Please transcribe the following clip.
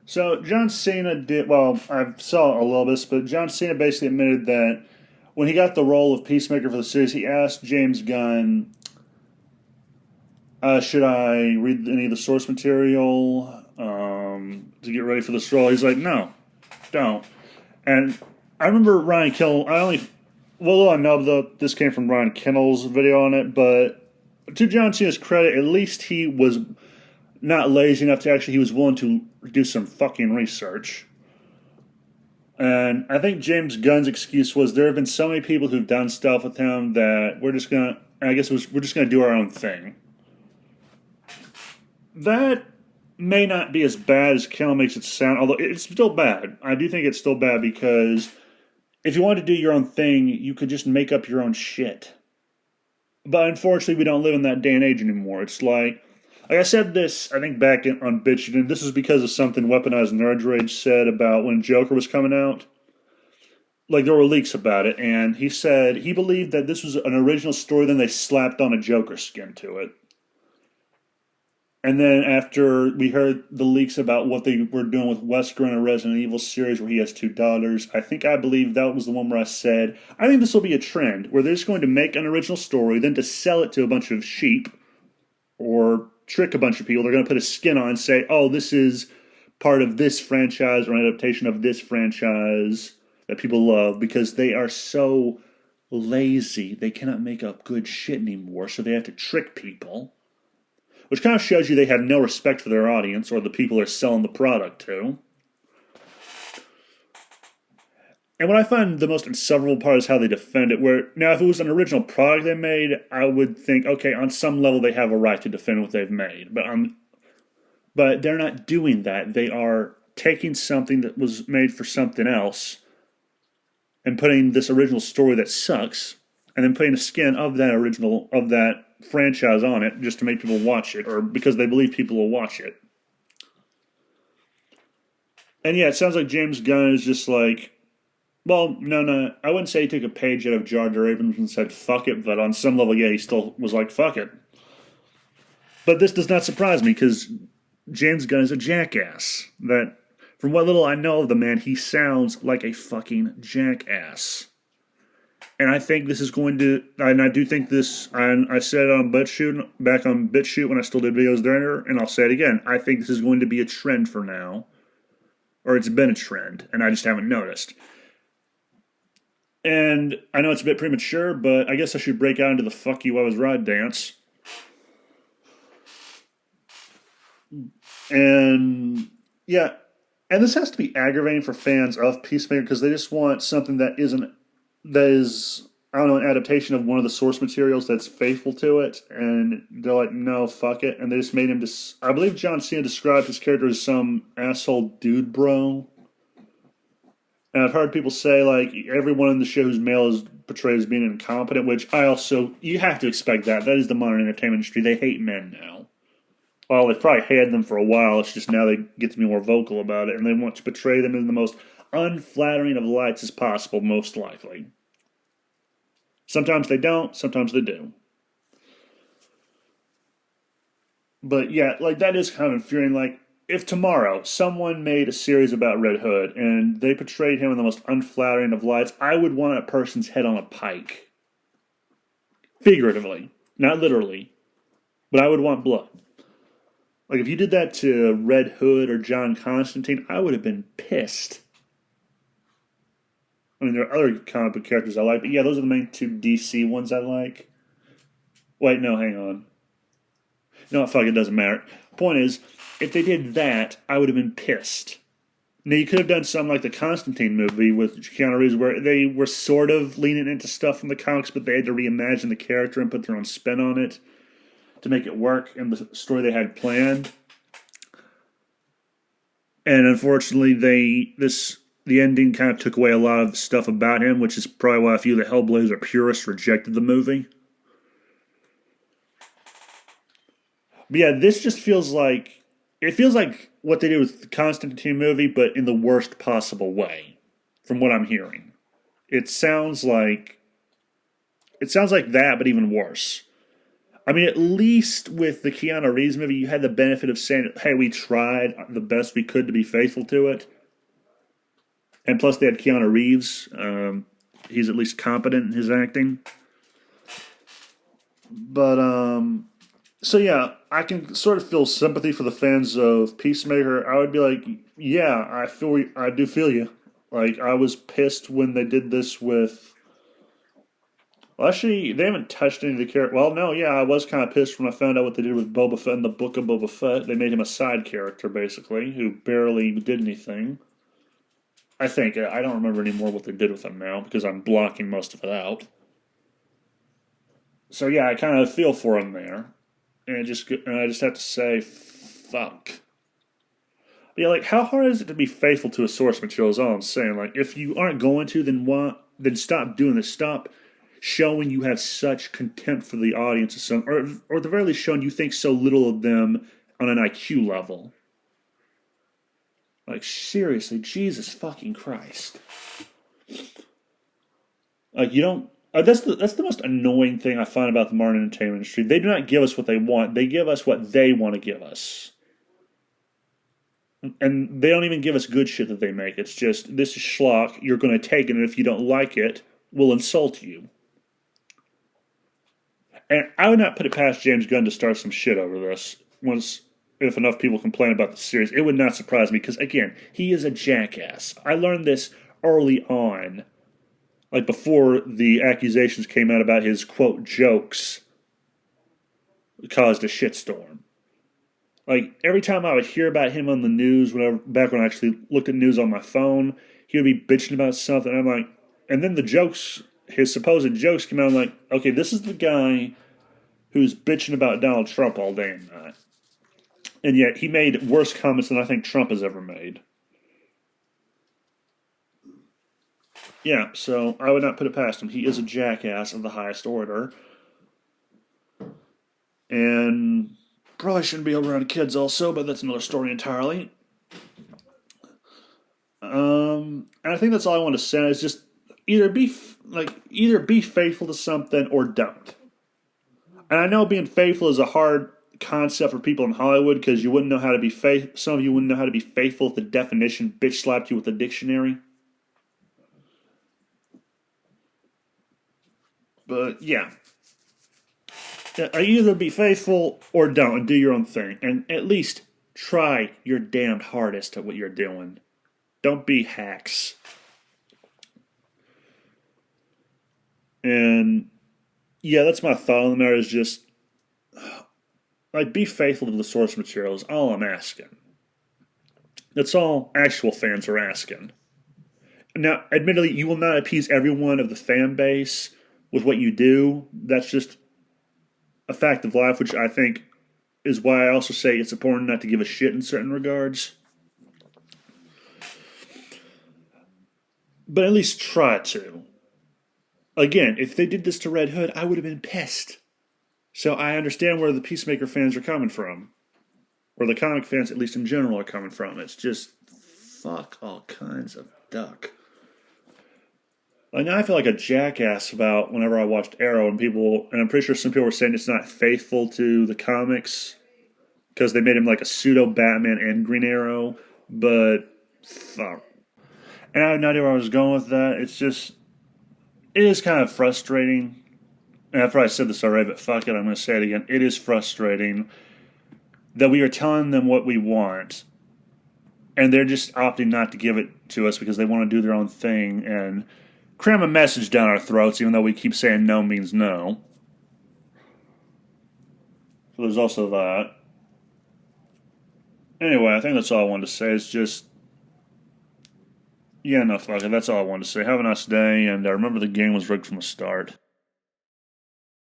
So John Cena did well. I saw a little bit, but John Cena basically admitted that when he got the role of Peacemaker for the series, he asked James Gunn, "Should I read any of the source material to get ready for this role?" He's like, "No, don't." And I remember Ryan Kinnell. I know this came from Ryan Kinnell's video on it, but to John Cena's credit, at least he was not lazy enough to he was willing to do some fucking research. And I think James Gunn's excuse was there have been so many people who've done stuff with him that we're just gonna do our own thing. That may not be as bad as Kel makes it sound, although it's still bad. I do think it's still bad because if you wanted to do your own thing, you could just make up your own shit. But unfortunately, we don't live in that day and age anymore. It's like I said this, I think on BitChute, and this is because of something Weaponized Nerd Rage said about when Joker was coming out. Like, there were leaks about it, and he said he believed that this was an original story, then they slapped on a Joker skin to it. And then after we heard the leaks about what they were doing with Wesker in a Resident Evil series where he has two daughters, I believe that was the one where I said, I think this will be a trend, where they're just going to make an original story, then to sell it to a bunch of sheep, or trick a bunch of people. They're going to put a skin on and say, oh, this is part of this franchise or an adaptation of this franchise that people love because they are so lazy. They cannot make up good shit anymore, so they have to trick people. Which kind of shows you they have no respect for their audience or the people they're selling the product to. And what I find the most insufferable part is how they defend it. Now, if it was an original product they made, I would think, okay, on some level they have a right to defend what they've made. But they're not doing that. They are taking something that was made for something else and putting this original story that sucks, and then putting a skin of that franchise on it just to make people watch it, or because they believe people will watch it. And yeah, it sounds like James Gunn is just like, well, no, I wouldn't say he took a page out of Jar Jar Abrams and said, fuck it, but on some level, yeah, he still was like, fuck it. But this does not surprise me, because James Gunn is a jackass. That, from what little I know of the man, he sounds like a fucking jackass. And I think this is going to, and I do think this, and I said it on back on BitChute when I still did videos there, and I'll say it again, I think this is going to be a trend for now. Or it's been a trend, and I just haven't noticed. And I know it's a bit premature, but I guess I should break out into the fuck you I was right dance. And yeah, and this has to be aggravating for fans of Peacemaker because they just want something that is, I don't know, an adaptation of one of the source materials that's faithful to it, and they're like, no, fuck it. And they just made him I believe John Cena described his character as some asshole dude bro. And I've heard people say, like, everyone in the show who's male is portrayed as being incompetent, which you have to expect that. That is the modern entertainment industry. They hate men now. Well, they've probably hated them for a while. It's just now they get to be more vocal about it, and they want to portray them in the most unflattering of lights as possible, most likely. Sometimes they don't, sometimes they do. But yeah, like, that is kind of infuriating. Like, if tomorrow someone made a series about Red Hood and they portrayed him in the most unflattering of lights, I would want a person's head on a pike. Figuratively, not literally. But I would want blood. Like, if you did that to Red Hood or John Constantine, I would have been pissed. I mean, there are other comic book characters I like, but yeah, those are the main two DC ones I like. Wait, no, hang on. No, fuck, it doesn't matter. Point is, if they did that, I would have been pissed. Now, you could have done something like the Constantine movie with Keanu Reeves, where they were sort of leaning into stuff from the comics, but they had to reimagine the character and put their own spin on it to make it work in the story they had planned. And unfortunately, the ending kind of took away a lot of stuff about him, which is probably why a few of the Hellblazer purists rejected the movie. But yeah, this just feels like what they did with the Constantine movie, but in the worst possible way, from what I'm hearing. It sounds like that, but even worse. I mean, at least with the Keanu Reeves movie, you had the benefit of saying, "Hey, we tried the best we could to be faithful to it." And plus, they had Keanu Reeves. He's at least competent in his acting. But so yeah, I can sort of feel sympathy for the fans of Peacemaker. I would be like, yeah, I do feel you. Like I was pissed when they did this with. Well, actually, they haven't touched any of the character. Well, no, yeah, I was kind of pissed when I found out what they did with Boba Fett in the Book of Boba Fett. They made him a side character, basically, who barely did anything. I think I don't remember anymore what they did with him now because I'm blocking most of it out. So yeah, I kind of feel for him there, and I just have to say, fuck. But yeah, like how hard is it to be faithful to a source material? Is all I'm saying. Like if you aren't going to, then what? Then stop doing this. Stop showing you have such contempt for the audience, or at the very least, showing you think so little of them on an IQ level. Like seriously, Jesus fucking Christ! Like you don't. That's the most annoying thing I find about the modern entertainment industry. They do not give us what they want. They give us what they want to give us, and they don't even give us good shit that they make. It's just this is schlock. You're going to take it, and if you don't like it, we'll insult you. And I would not put it past James Gunn to start some shit over this. Once, if enough people complain about the series, it would not surprise me because again, he is a jackass. I learned this early on, like before the accusations came out about his quote jokes caused a shitstorm. Like every time I would hear about him on the news, back when I actually looked at news on my phone, he would be bitching about something. And I'm like, and then the jokes, his supposed jokes came out. I'm like, okay, this is the guy who's bitching about Donald Trump all day and night. And yet he made worse comments than I think Trump has ever made. Yeah, so I would not put it past him. He is a jackass of the highest order. And probably shouldn't be around kids also, but that's another story entirely. And I think that's all I want to say is just either be faithful to something or don't. And I know being faithful is a hard concept for people in Hollywood because you wouldn't know how to be some of you wouldn't know how to be faithful if the definition bitch slapped you with the dictionary. But yeah. Either be faithful or don't and do your own thing. And at least try your damned hardest at what you're doing. Don't be hacks. And yeah, that's my thought on the matter is just like be faithful to the source material is all I'm asking. That's all actual fans are asking. Now, admittedly, you will not appease everyone of the fan base with what you do. That's just a fact of life, which I think is why I also say it's important not to give a shit in certain regards. But at least try to. Again, if they did this to Red Hood, I would have been pissed. So I understand where the Peacemaker fans are coming from. Or the comic fans, at least in general, are coming from. It's just, fuck all kinds of duck. Like now I feel like a jackass about whenever I watched Arrow and I'm pretty sure some people were saying it's not faithful to the comics because they made him like a pseudo Batman and Green Arrow, but fuck. And I had no idea where I was going with that. It is kind of frustrating. After I said this already, but fuck it, I'm going to say it again. It is frustrating that we are telling them what we want, and they're just opting not to give it to us because they want to do their own thing and cram a message down our throats, even though we keep saying no means no. So there's also that. Anyway, I think that's all I wanted to say. It's just, yeah, no, fuck it. That's all I wanted to say. Have a nice day, and remember the game was rigged from the start.